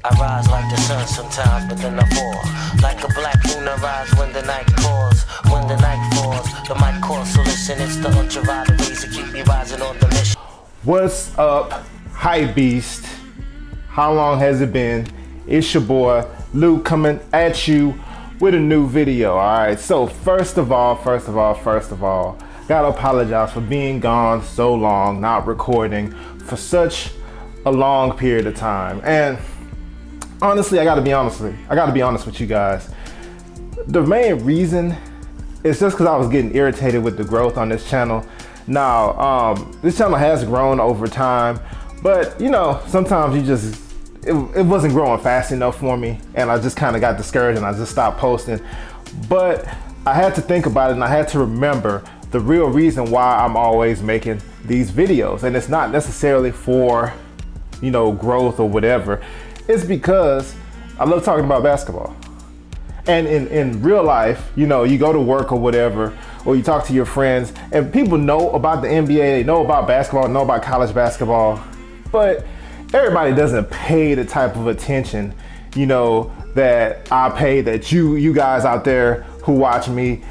I rise like the sun sometimes, but then I fall. Like a black moon, I rise when the night falls. When the night falls, the mic calls, so listen, it's the ultraviolet rays that keep me rising on the mission. What's up, Hype Beast? How long has it been? It's your boy, Luke, coming at you with a new video, alright? So first of all, gotta apologize for being gone so long, not recording for such a long period of time. And honestly, I gotta be honest with you guys. The main reason is just because I was getting irritated with the growth on this channel. Now, this channel has grown over time, but you know, sometimes it wasn't growing fast enough for me, and I just kind of got discouraged and I just stopped posting. But I had to think about it, and I had to remember the real reason why I'm always making these videos. And it's not necessarily for, you know, growth or whatever. It's because I love talking about basketball. And in real life, you know, you go to work or whatever, or you talk to your friends, and people know about the NBA, they know about basketball, know about college basketball, but everybody doesn't pay the type of attention, you know, that I pay, that you guys out there who watch me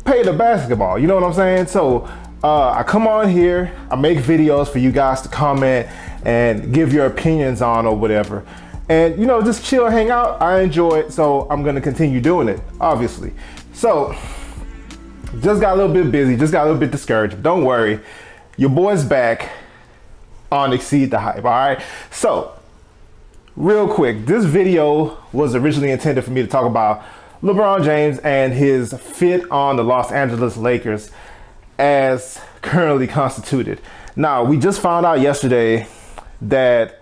pay to basketball. You know what I'm saying? So I come on here, I make videos for you guys to comment and give your opinions on or whatever. And you know, just chill, hang out. I enjoy it, so I'm gonna continue doing it, obviously. So just got a little bit busy, just got a little bit discouraged. Don't worry, your boy's back on Exceed the Hype, all right? So real quick, this video was originally intended for me to talk about LeBron James and his fit on the Los Angeles Lakers as currently constituted. Now, we just found out yesterday that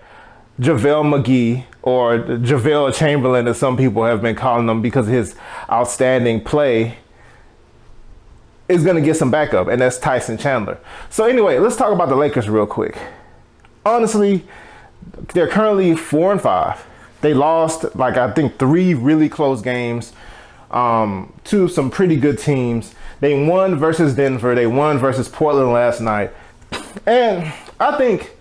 JaVale McGee, or JaVale Chamberlain as some people have been calling him because of his outstanding play, is gonna get some backup, and that's Tyson Chandler. So anyway, let's talk about the Lakers real quick. Honestly, they're currently 4-5. They lost, like, I think 3 really close games to some pretty good teams. They won versus Denver. They won versus Portland last night. And I think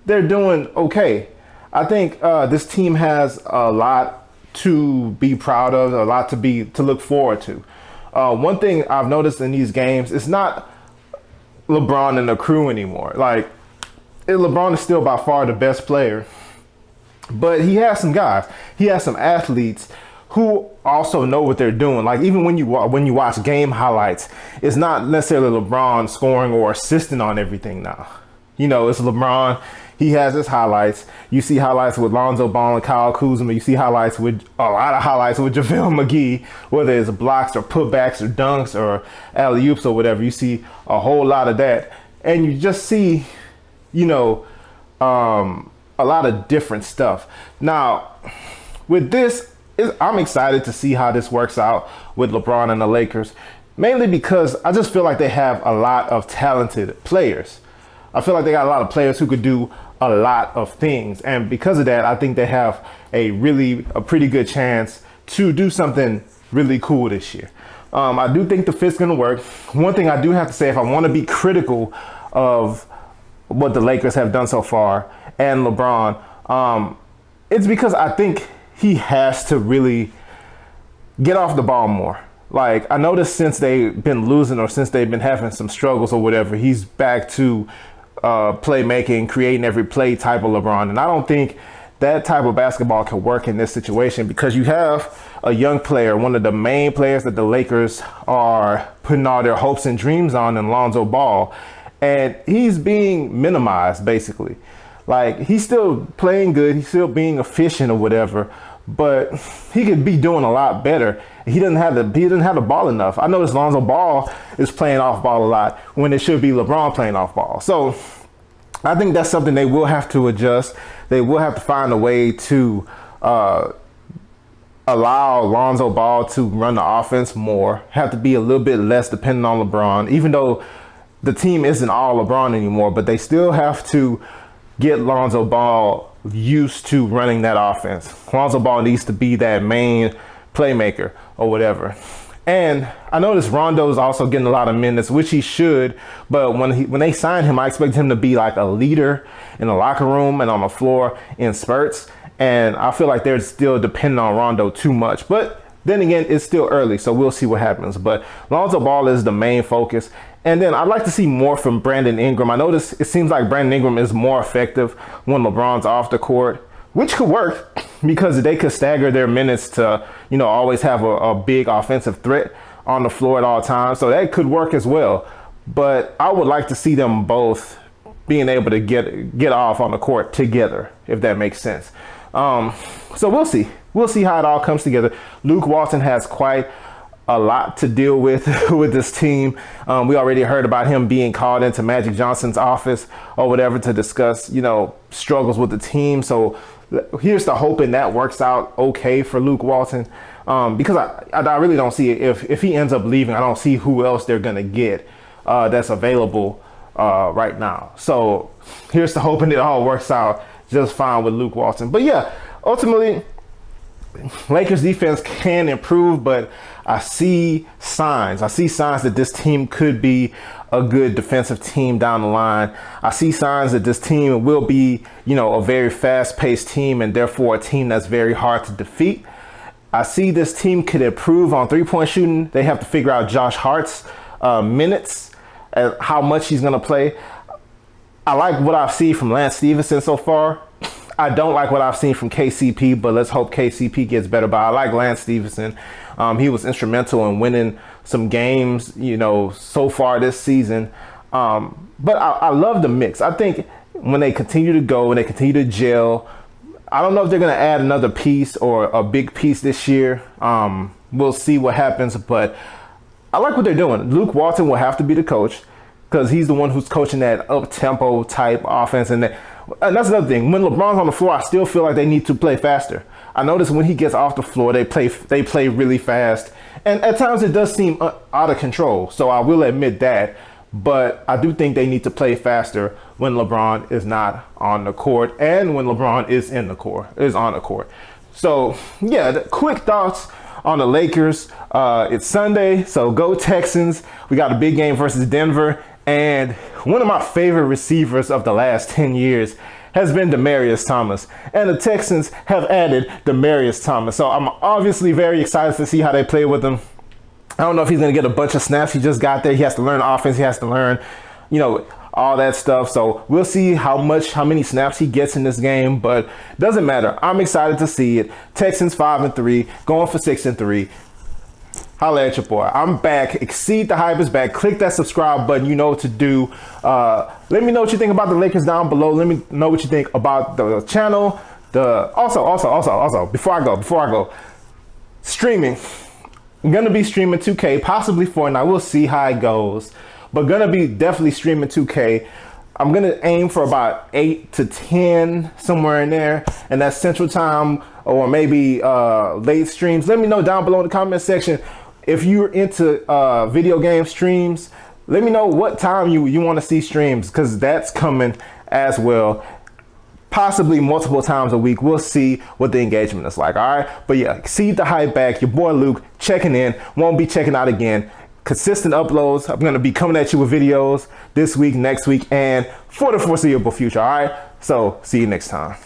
they're doing okay. I think this team has a lot to be proud of, a lot to look forward to. One thing I've noticed in these games, it's not LeBron and the crew anymore. Like, LeBron is still by far the best player, but he has some guys. He has some athletes who also know what they're doing. Like, even when you watch game highlights, it's not necessarily LeBron scoring or assisting on everything now. You know, it's LeBron. He has his highlights. You see highlights with Lonzo Ball and Kyle Kuzma. You see a lot of highlights with JaVale McGee, whether it's blocks or putbacks or dunks or alley-oops or whatever. You see a whole lot of that. And you just see, you know, a lot of different stuff. Now, with this, I'm excited to see how this works out with LeBron and the Lakers, mainly because I just feel like they have a lot of talented players. I feel like they got a lot of players who could do a lot of things. And because of that, I think they have a pretty good chance to do something really cool this year. I do think the fit's gonna work. One thing I do have to say, if I want to be critical of what the Lakers have done so far and LeBron, it's because I think he has to really get off the ball more. Like, I noticed since they've been losing or since they've been having some struggles or whatever, he's back to playmaking, creating every play type of LeBron. And I don't think that type of basketball can work in this situation, because you have a young player, one of the main players that the Lakers are putting all their hopes and dreams on, in Lonzo Ball. And he's being minimized, basically. Like, he's still playing good, he's still being efficient or whatever, but he could be doing a lot better. He doesn't have the ball enough. I noticed Lonzo Ball is playing off ball a lot when it should be LeBron playing off ball. So I think that's something they will have to adjust. They will have to find a way to allow Lonzo Ball to run the offense more, have to be a little bit less dependent on LeBron, even though the team isn't all LeBron anymore, but they still have to get Lonzo Ball used to running that offense. Lonzo Ball needs to be that main playmaker or whatever. And I noticed Rondo's also getting a lot of minutes, which he should, but when they signed him, I expected him to be like a leader in the locker room and on the floor in spurts. And I feel like they're still depending on Rondo too much. But then again, it's still early, so we'll see what happens. But Lonzo Ball is the main focus. And then I'd like to see more from Brandon Ingram. I notice it seems like Brandon Ingram is more effective when LeBron's off the court, which could work because they could stagger their minutes to, always have a big offensive threat on the floor at all times. So that could work as well. But I would like to see them both being able to get off on the court together, if that makes sense. So we'll see. We'll see how it all comes together. Luke Walton has quite a lot to deal with with this team. We already heard about him being called into Magic Johnson's office or whatever to discuss, struggles with the team. So here's the hoping that works out okay for Luke Walton, because I really don't see it. If he ends up leaving, I don't see who else they're going to get that's available right now. So here's the hoping it all works out just fine with Luke Walton. But yeah, ultimately, Lakers defense can improve, but I see signs. I see signs that this team could be a good defensive team down the line. I see signs that this team will be, a very fast-paced team and therefore a team that's very hard to defeat. I see this team could improve on three-point shooting. They have to figure out Josh Hart's minutes and how much he's going to play. I like what I've seen from Lance Stevenson so far. I don't like what I've seen from KCP, but let's hope KCP gets better. But I like Lance Stevenson. He was instrumental in winning some games, so far this season. But I love the mix. I think when they continue to go, when they continue to gel, I don't know if they're going to add another piece or a big piece this year. We'll see what happens, but I like what they're doing. Luke Walton will have to be the coach because he's the one who's coaching that up-tempo type offense. And that's another thing. When LeBron's on the floor, I still feel like they need to play faster. I notice when he gets off the floor, they play really fast. And at times it does seem out of control. So I will admit that. But I do think they need to play faster when LeBron is not on the court and when LeBron is on the court. So yeah, the quick thoughts on the Lakers. It's Sunday, so go Texans. We got a big game versus Denver. And one of my favorite receivers of the last 10 years has been Demaryius Thomas. And the Texans have added Demaryius Thomas. So I'm obviously very excited to see how they play with him. I don't know if he's going to get a bunch of snaps. He just got there. He has to learn offense. He has to learn, all that stuff. So we'll see how many snaps he gets in this game. But it doesn't matter. I'm excited to see it. Texans 5-3, going for 6-3. Holla at your boy. I'm back. Exceed the Hype is back. Click that subscribe button. You know what to do. Let me know what you think about the Lakers down below. Let me know what you think about the channel. Also, before I go, streaming. I'm gonna be streaming 2K, possibly Fortnite. We'll see how it goes. But gonna be definitely streaming 2K. I'm gonna aim for about 8 to 10, somewhere in there, and that's Central Time or maybe late streams. Let me know down below in the comment section. If you're into video game streams, let me know what time you want to see streams, because that's coming as well. Possibly multiple times a week. We'll see what the engagement is like. All right. But yeah, Exceed the Hype back. Your boy Luke checking in. Won't be checking out again. Consistent uploads. I'm going to be coming at you with videos this week, next week, and for the foreseeable future. All right. So see you next time.